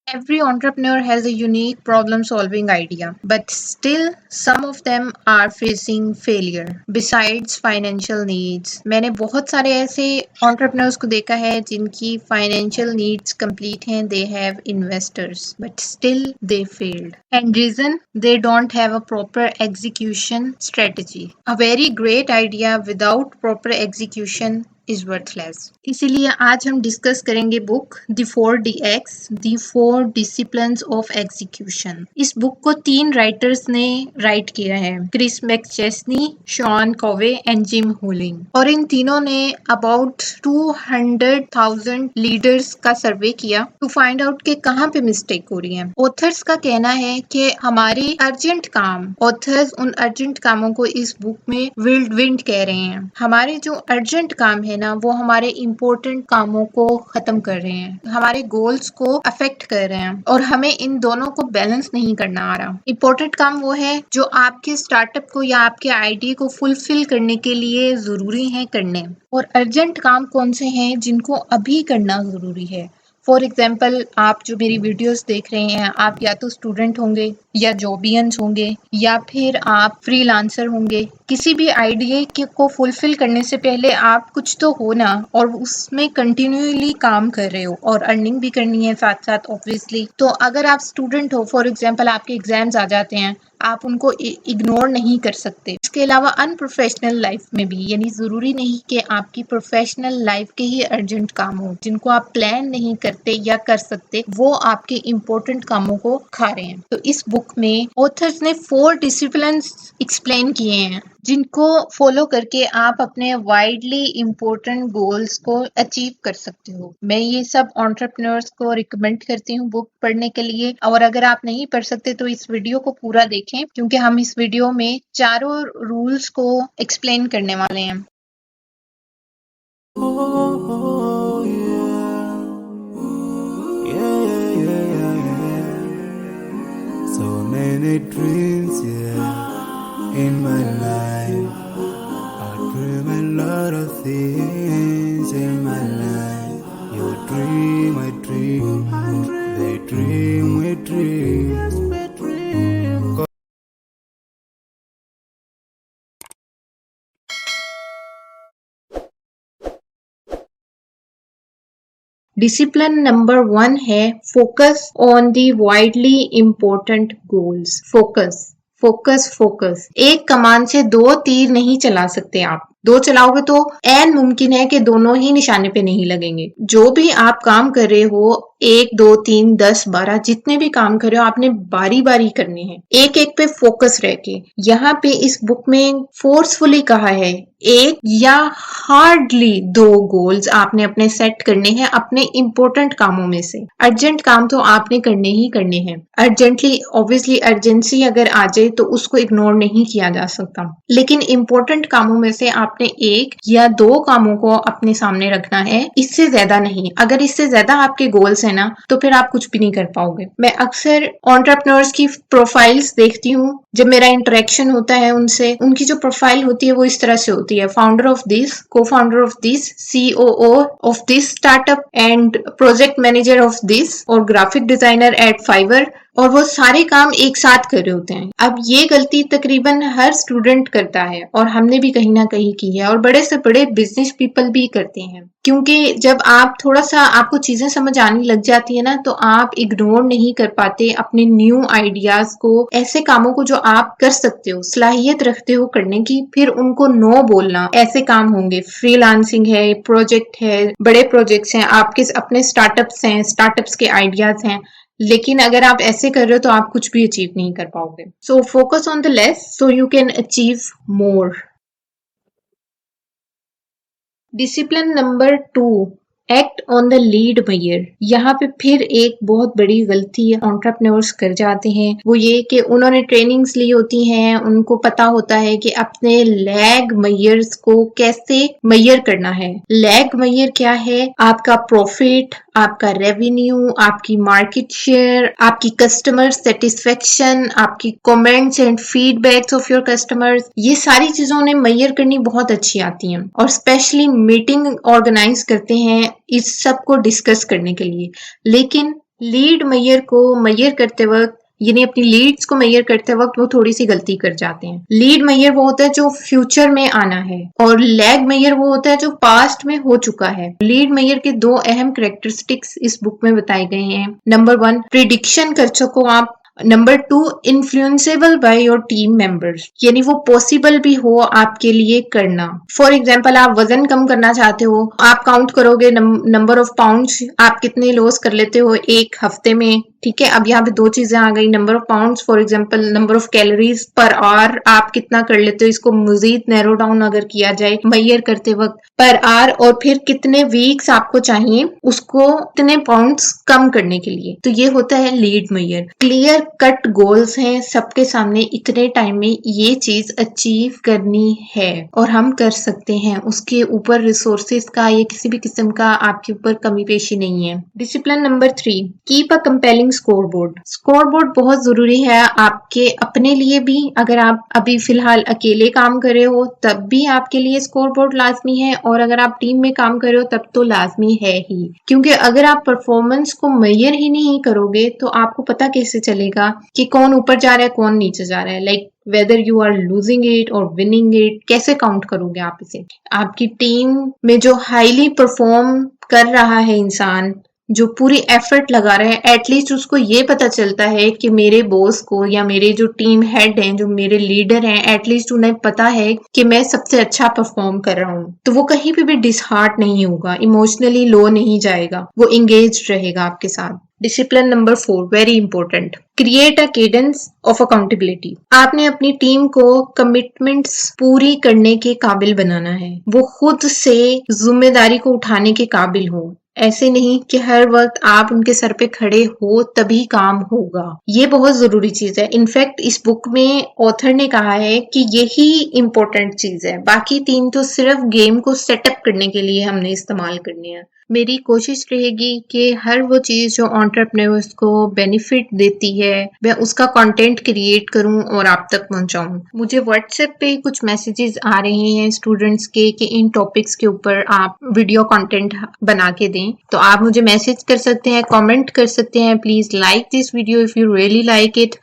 Every entrepreneur has a unique problem solving idea, but still some of them are facing failure. Besides financial needs, मैंने बहुत सारे ऐसे entrepreneurs को देखा है जिनकी financial needs complete हैं, they have investors, but still they failed. And reason, they don't have a proper execution strategy. A very great idea without proper execution is worthless. इसीलिए आज हम डिस्कस करेंगे book the 4DX, the 4 disciplines of execution. इस book को 3 writers ने right किया है, Chris मैकचेस्नी, Shawn Kove and gym हुलिंग। और इन तीनों ने अबाउट 200,000 लीडर्स का सर्वे किया टू फाइंड आउट कि कहाँ पे मिस्टेक हो रही है। ऑथर्स का कहना है कि हमारे अर्जेंट काम, ऑथर्स उन अर्जेंट कामों को इस बुक में विंड कह रहे हैं। हमारे जो अर्जेंट काम है ना, वो हमारे इम्पोर्टेंट कामों को खत्म कर रहे हैं, हमारे गोल्स को अफेक्ट कर रहे हैं, और हमें इन दोनों को बैलेंस नहीं करना आ रहा। इम्पोर्टेंट काम वो है जो आपके स्टार्टअप को या आपके आइडिया को फुलफिल करने के लिए जरूरी है करने, और अर्जेंट काम कौन से हैं जिनको अभी करना जरूरी है। फॉर एग्जाम्पल, आप जो मेरी वीडियोस देख रहे हैं, आप या तो स्टूडेंट होंगे या जॉबियंस होंगे या फिर आप फ्रीलांसर होंगे। किसी भी आइडिया को फुलफिल करने से पहले आप कुछ तो हो ना, और उसमें कंटिन्यूअली काम कर रहे हो और अर्निंग भी करनी है साथ साथ ऑब्वियसली। तो अगर आप स्टूडेंट हो, फॉर एग्जाम्पल आपके एग्जाम्स आ जाते हैं, आप उनको इग्नोर नहीं कर सकते। इसके अलावा अनप्रोफेशनल लाइफ में भी, यानी जरूरी नहीं कि आपकी प्रोफेशनल लाइफ के ही अर्जेंट काम हो, जिनको आप प्लान नहीं करते या कर सकते, वो आपके इम्पोर्टेंट कामों को खा रहे हैं। तो इस बुक में ऑथर्स ने 4 डिसिप्लिन्स एक्सप्लेन किए हैं जिनको फॉलो करके आप अपने वाइडली इम्पोर्टेंट गोल्स को अचीव कर सकते हो। मैं ये सब एंटरप्रेन्योर्स को रिकमेंड करती हूँ बुक पढ़ने के लिए, और अगर आप नहीं पढ़ सकते तो इस वीडियो को पूरा देखें, क्योंकि हम इस वीडियो में चारों रूल्स को एक्सप्लेन करने वाले हैं। So many dreams, in my life. I dream a lot of things in my life. You dream, I dream. They dream, we dream. Discipline number 1 है focus on the widely important goals. Focus focus focus. एक कमान से 2 तीर नहीं चला सकते आप। 2 चलाओगे तो ऐन मुमकिन है कि दोनों ही निशाने पे नहीं लगेंगे। जो भी आप काम कर रहे हो, 1 2 3 10 12 जितने भी काम कर रहे हो, आपने बारी बारी करने हैं, एक एक पे फोकस रह के। यहाँ पे इस बुक में फोर्सफुली कहा है, 1 या हार्डली 2 गोल्स आपने अपने सेट करने हैं अपने इंपॉर्टेंट कामों में से। अर्जेंट काम तो आपने करने ही करने हैं। अर्जेंटली, ऑब्वियसली अर्जेंसी अगर आ जाए तो उसको इग्नोर नहीं किया जा सकता, लेकिन इंपॉर्टेंट कामों में से आपने 1 या 2 कामों को अपने सामने रखना है, इससे ज्यादा नहीं। अगर इससे ज्यादा आपके गोल्स है ना, तो फिर आप कुछ भी नहीं कर पाओगे। मैं अक्सर एंटरप्रेन्योर्स की प्रोफाइल्स देखती हूँ, जब मेरा इंटरेक्शन होता है उनसे, उनकी जो प्रोफाइल होती है वो इस तरह से होती है, फाउंडर ऑफ दिस, को founder of this, COO of this startup and project manager of this, और ग्राफिक डिजाइनर एट फाइवर, और वो सारे काम एक साथ कर रहे होते हैं। अब ये गलती तकरीबन हर स्टूडेंट करता है, और हमने भी कहीं ना कहीं की है, और बड़े से बड़े बिजनेस पीपल भी करते हैं। क्योंकि जब आप थोड़ा सा आपको चीजें समझ आने लग जाती है ना, तो आप इग्नोर नहीं कर पाते अपने न्यू आइडियाज को, ऐसे कामों को जो आप कर सकते हो, सलाहियत रखते हो करने की, फिर उनको नो बोलना। ऐसे काम होंगे, फ्रीलांसिंग है, प्रोजेक्ट है, बड़े प्रोजेक्ट्स हैं, आपके अपने स्टार्टअप्स हैं, स्टार्टअप्स के आइडियाज हैं, लेकिन अगर आप ऐसे कर रहे हो तो आप कुछ भी अचीव नहीं कर पाओगे। So focus on the less so you can achieve more. Discipline number 2, act on the lead mayor. यहाँ पे फिर एक बहुत बड़ी गलती एंटरप्रेन्योर्स कर जाते हैं, वो ये कि उन्होंने ट्रेनिंग्स ली होती हैं, उनको पता होता है कि अपने लैग मेयर्स को कैसे मेयर करना है। लैग मेयर क्या है? आपका प्रॉफिट, आपका रेवेन्यू, आपकी मार्केट शेयर, आपकी कस्टमर सेटिस्फेक्शन, आपकी comments and feedbacks of your customers, ये सारी चीजों उन्हें मेयर करनी बहुत अच्छी आती हैं, और स्पेशली मीटिंग ऑर्गेनाइज करते हैं इस सब को डिस्कस करने के लिए। लेकिन लीड मेजर को मेजर करते वक्त यानी अपनी लीड्स को मेजर करते वक्त वो थोड़ी सी गलती कर जाते हैं। लीड मेजर वो होता है जो फ्यूचर में आना है और लैग मेजर वो होता है जो पास्ट में हो चुका है। लीड मेजर के दो अहम कैरेक्टरिस्टिक्स इस बुक में बताए गए हैं। नंबर 1, प्रिडिक्शन कर सको आप। Number 2, influenceable by your team members, यानी वो पॉसिबल भी हो आपके लिए करना। फॉर एग्जाम्पल, आप वजन कम करना चाहते हो, आप काउंट करोगे नंबर ऑफ पाउंड्स आप कितने लॉस कर लेते हो एक हफ्ते में, ठीक है। अब यहाँ पे दो चीजें आ गई, number of pounds, for example number of calories per hour आप कितना कर लेते हो, इसको मजीद नैरो डाउन अगर किया जाए मेजर करते वक्त पर आवर, और फिर कितने वीक्स आपको चाहिए उसको कितने पाउंड्स कम करने के लिए। तो ये होता है lead measure. Clear cut goals हैं सबके सामने, इतने टाइम में ये चीज अचीव करनी है और हम कर सकते हैं, उसके ऊपर रिसोर्सेज का या किसी भी किस्म का आपके ऊपर कमी पेशी नहीं है। Discipline number 3, keep a compelling scoreboard. Scoreboard बहुत जरूरी है आपके अपने लिए भी, अगर आप अभी फिलहाल अकेले काम कर रहे हो तब भी आपके लिए स्कोरबोर्ड लाजमी है, और अगर आप टीम में काम कर रहे हो तब तो लाजमी है ही, क्योंकि अगर आप परफॉर्मेंस को मेजर ही नहीं करोगे तो आपको पता कैसे चलेगा कि कौन ऊपर जा रहा है कौन नीचे जा रहा है। Like whether you are losing it और विनिंग इट, कैसे काउंट करोगे आप इसे। आपकी टीम में जो हाईली परफॉर्म कर रहा है इंसान, जो पूरी एफर्ट लगा रहे हैं, एटलीस्ट उसको ये पता चलता है कि मेरे बॉस को या मेरे जो टीम हेड हैं, जो मेरे लीडर हैं, एटलीस्ट उन्हें पता है कि मैं सबसे अच्छा परफॉर्म कर रहा हूँ, तो वो कहीं पे भी डिसहार्ट नहीं होगा, इमोशनली लो नहीं जाएगा, वो एंगेज रहेगा आपके साथ। Discipline number 4, very important, create a cadence of accountability. आपने अपनी टीम को कमिटमेंट्स पूरी करने के काबिल बनाना है, वो खुद से जिम्मेदारी को उठाने के काबिल हो। ऐसे नहीं कि हर वक्त आप उनके सर पे खड़े हो तभी काम होगा, ये बहुत जरूरी चीज है। इनफैक्ट इस बुक में ऑथर ने कहा है कि यही इंपॉर्टेंट चीज है, बाकी 3 तो सिर्फ गेम को सेटअप करने के लिए हमने इस्तेमाल करने हैं। मेरी कोशिश रहेगी कि हर वो चीज जो एंटरप्रेन्योर्स को बेनिफिट देती है मैं उसका कंटेंट क्रिएट करूं और आप तक पहुंचाऊं। मुझे व्हाट्सएप पे कुछ मैसेजेस आ रहे हैं स्टूडेंट्स के कि इन टॉपिक्स के ऊपर आप वीडियो कंटेंट बना के दें, तो आप मुझे मैसेज कर सकते हैं, कमेंट कर सकते हैं। Please like this video if you really like it.